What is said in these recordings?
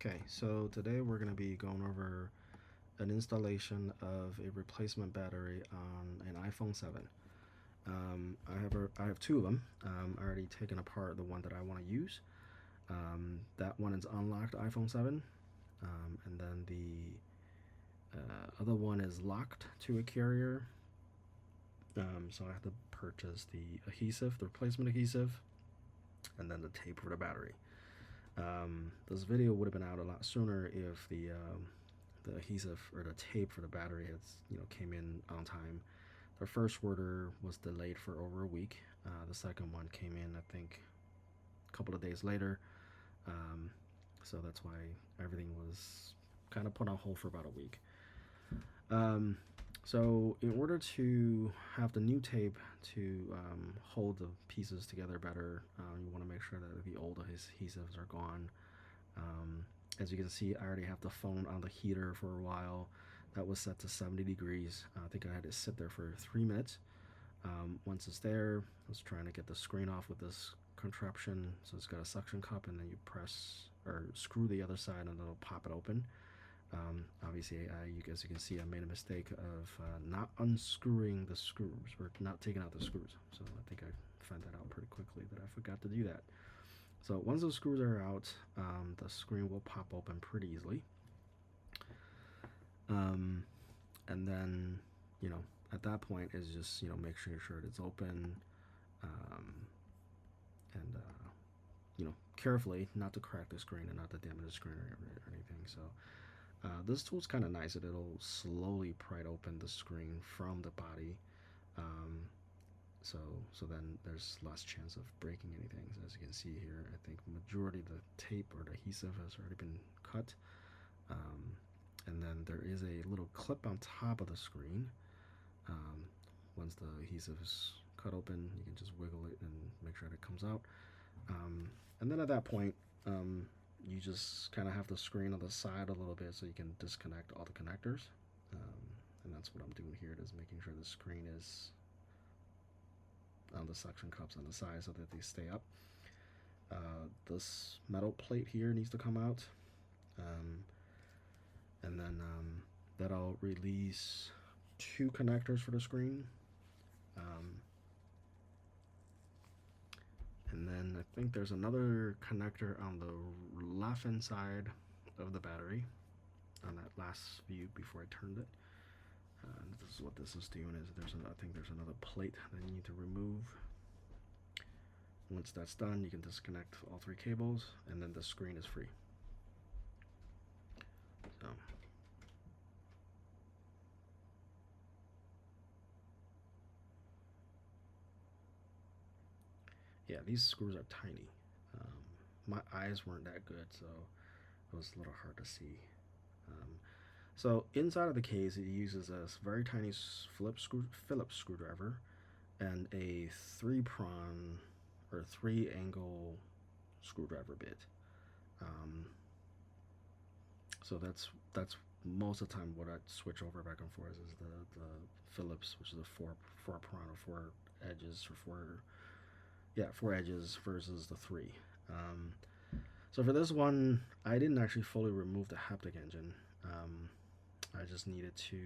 Okay, so today we're going to be going over an installation of a replacement battery on an iPhone 7. I have two of them. I already taken apart the one that I want to use. That one is unlocked iPhone 7, and then the other one is locked to a carrier. So I have to purchase the adhesive, the replacement adhesive, and then the tape for the battery. This video would have been out a lot sooner if the adhesive or the tape for the battery had came in on time. The first order was delayed for over a week. The second one came in, I think, a couple of days later. Um, so that's why everything was kind of put on hold for about a week. So in order to have the new tape to hold the pieces together better, you want to make sure that the old adhesives are gone. As you can see, I already have the phone on the heater for a while. That was set to 70 degrees. I think I had to sit there for 3 minutes. Once it's there, I was trying to get the screen off with this contraption. So it's got a suction cup, and then you press or screw the other side, and it'll pop it open. Obviously, as you can see, I made a mistake of not unscrewing the screws or not taking out the screws. So I think I found that out pretty quickly that I forgot to do that. So once those screws are out, the screen will pop open pretty easily. And then, at that point is just, make sure it's open, um, and, carefully not to crack the screen and not to damage the screen or anything. So this tool's kind of nice. It'll slowly pry open the screen from the body. Um, so then there's less chance of breaking anything. So as you can see here, I think majority of the tape or the adhesive has already been cut. And then there is a little clip on top of the screen. Once the adhesive is cut open, you can just wiggle it and make sure that it comes out. And then at that point, you just kind of have the screen on the side a little bit so you can disconnect all the connectors. And that's what I'm doing here, is making sure the screen is on the suction cups on the side so that they stay up. This metal plate here needs to come out. And then that'll release two connectors for the screen. And then I think there's another connector on the left hand side of the battery on that last view before I turned it. This is what this is doing. I think there's another plate that you need to remove. Once that's done, you can disconnect all three cables, and then the screen is free. So yeah, these screws are tiny. My eyes weren't that good, so it was a little hard to see. So inside of the case, it uses a very tiny Phillips screwdriver and a 3-prong or 3-angle screwdriver bit. So that's most of the time what I switch over back and forth is the Phillips, which is a four prong or four edges or four edges versus the 3. So for this one, I didn't actually fully remove the haptic engine. I just needed to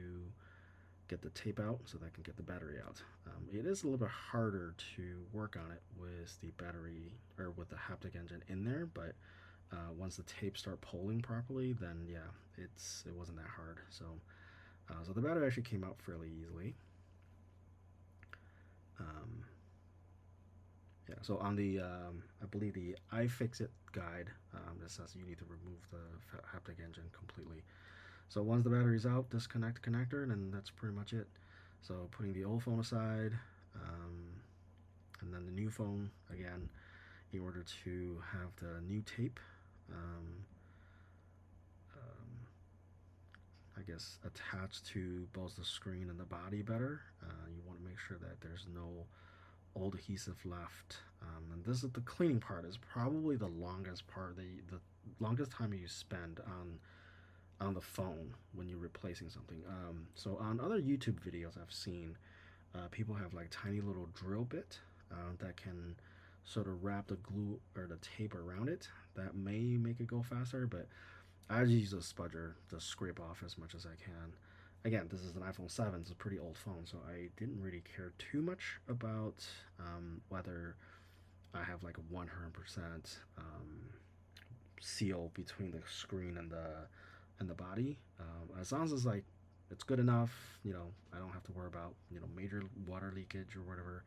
get the tape out so that I can get the battery out. It is a little bit harder to work on it with the battery or with the haptic engine in there, but once the tape start pulling properly, then yeah, it wasn't that hard. So the battery actually came out fairly easily. Yeah, so on the I believe the iFixit guide, that says you need to remove the haptic engine completely. So once the battery's out, disconnect the connector, and then that's pretty much it. So putting the old phone aside, and then the new phone again, in order to have the new tape, I guess, attached to both the screen and the body better. You want to make sure that there's no old adhesive left. And this is the cleaning part is probably the longest part, the longest time you spend on the phone when you're replacing something. So on other YouTube videos I've seen, people have like tiny little drill bit that can sort of wrap the glue or the tape around it. That may make it go faster, but I use a spudger to scrape off as much as I can. Again, this is an iPhone 7, it's a pretty old phone, so I didn't really care too much about whether I have like a 100% seal between the screen and the body. As long as it's like it's good enough, I don't have to worry about major water leakage or whatever.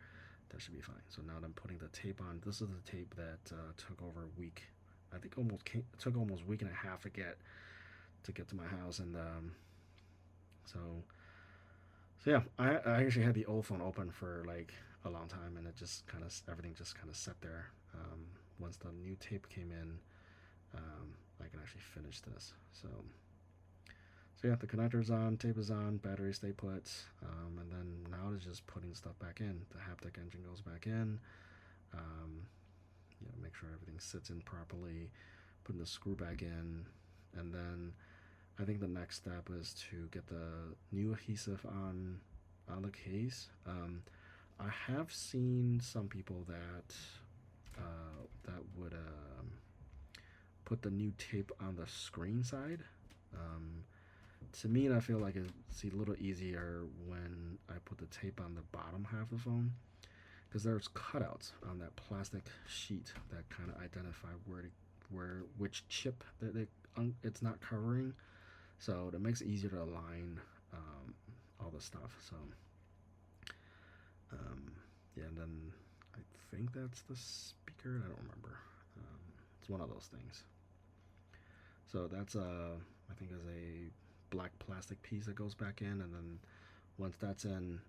That should be fine. So now that I'm putting the tape on, this is the tape that took over a week. I think it took almost a week and a half to get to my house, and so so yeah, I actually had the old phone open for like a long time, and it just kind of everything just kind of sat there. Once the new tape came in, I can actually finish this. So yeah, the connector's on, tape is on, battery stay put, and then now it's just putting stuff back in. The haptic engine goes back in. Um, make sure everything sits in properly, putting the screw back in, and then I think the next step is to get the new adhesive on the case. I have seen some people that would put the new tape on the screen side. Um, to me, I feel like it's a little easier when I put the tape on the bottom half of the phone because there's cutouts on that plastic sheet that kind of identify which chip that it's not covering. So it makes it easier to align all the stuff. So um, yeah, and then I think that's the speaker. I don't remember. It's one of those things. So that's I think is a black plastic piece that goes back in, and then once that's in,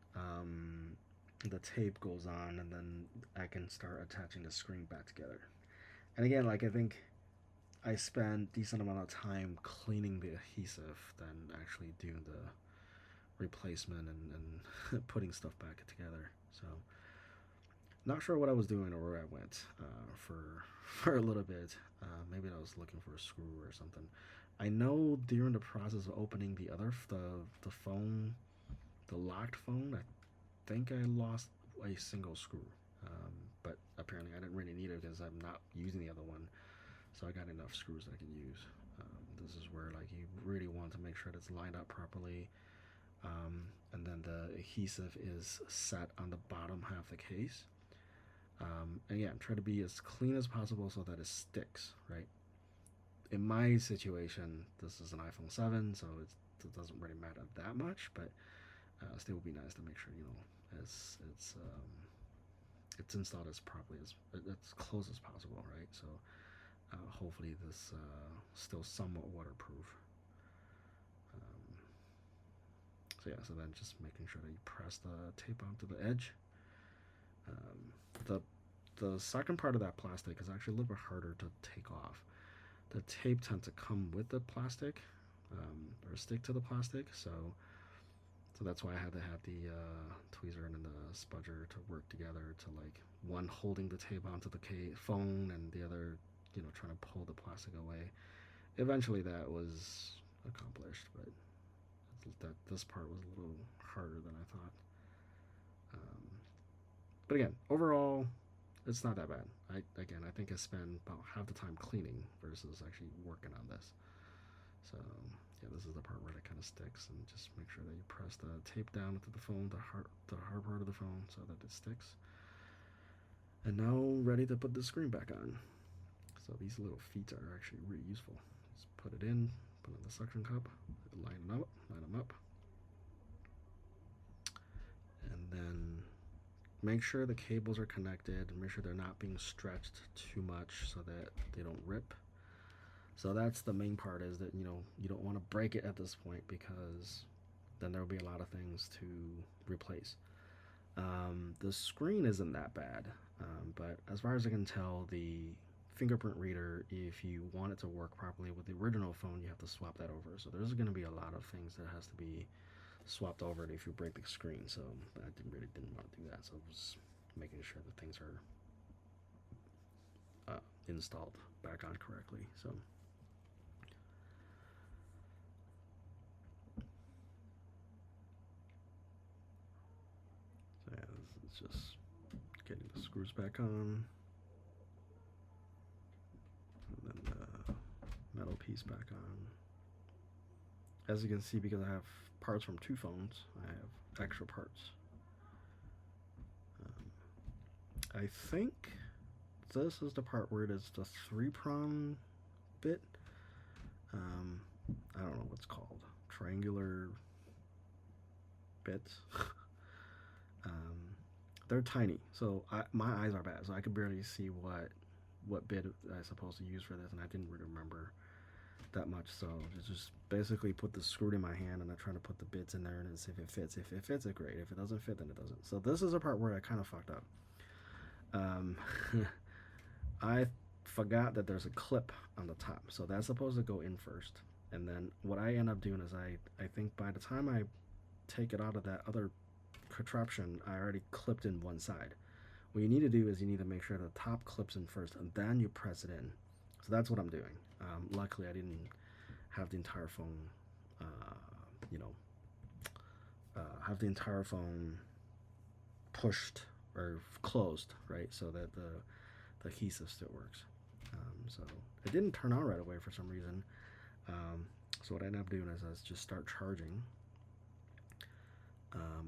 the tape goes on, and then I can start attaching the screen back together. And again, like I think I spend decent amount of time cleaning the adhesive than actually doing the replacement and putting stuff back together. So not sure what I was doing or where I went for for a little bit. Maybe I was looking for a screw or something. I know during the process of opening the phone, the locked phone, I think I lost a single screw. Um, but apparently I didn't really need it because I'm not using the other one. So I got enough screws I can use. This is where like you really want to make sure that it's lined up properly, and then the adhesive is set on the bottom half of the case. Again, try to be as clean as possible so that it sticks. Right. In my situation, this is an iPhone 7, so it doesn't really matter that much, but still would be nice to make sure it's installed as properly as close as possible, right? So hopefully this still somewhat waterproof. Um, so yeah, so then just making sure that you press the tape onto the edge. Um, the the second part of that plastic is actually a little bit harder to take off. The tape tends to come with the plastic, or stick to the plastic, so that's why I had to have the tweezer and then the spudger to work together to like one holding the tape onto the phone and the other, trying to pull the plastic away. Eventually, that was accomplished, but that this part was a little harder than I thought. Um, but again, overall, it's not that bad. I think I spent about half the time cleaning versus actually working on this. So yeah, this is the part where it kind of sticks, and just make sure that you press the tape down into the phone, the hard part of the phone, so that it sticks. And now ready to put the screen back on. So these little feet are actually really useful. Just put it in, put it in the suction cup, line them up, and then make sure the cables are connected. Make sure they're not being stretched too much so that they don't rip. So that's the main part, is that you don't want to break it at this point, because then there will be a lot of things to replace. The screen isn't that bad, but as far as I can tell, the fingerprint reader, if you want it to work properly with the original phone, you have to swap that over. So there's going to be a lot of things that has to be swapped over if you break the screen. So I didn't want to do that. So I was making sure that things are installed back on correctly. So yeah, it's just getting the screws back on, and then metal piece back on. As you can see, because I have parts from 2 phones, I have extra parts. I think this is the part where it is the 3-prong bit. I don't know what's called. Triangular bits. They're tiny, so my eyes are bad, so I could barely see what bit I'm supposed to use for this, and I didn't really remember that much. So just basically put the screw in my hand, and I try to put the bits in there and see if it fits. If it fits, it great. If it doesn't fit, then it doesn't. So this is a part where I kind of fucked up. I forgot that there's a clip on the top, so that's supposed to go in first. And then what I end up doing is I think by the time I take it out of that other contraption, I already clipped in one side. What you need to do is you need to make sure the top clips in first, and then you press it in. So that's what I'm doing. Luckily, I didn't have the entire phone, you know, have the entire phone pushed or closed, right? So that the adhesive still works. So it didn't turn on right away for some reason. So what I ended up doing is I just start charging.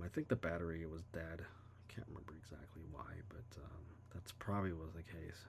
I think the battery was dead. Can't remember exactly why, but that's probably was the case.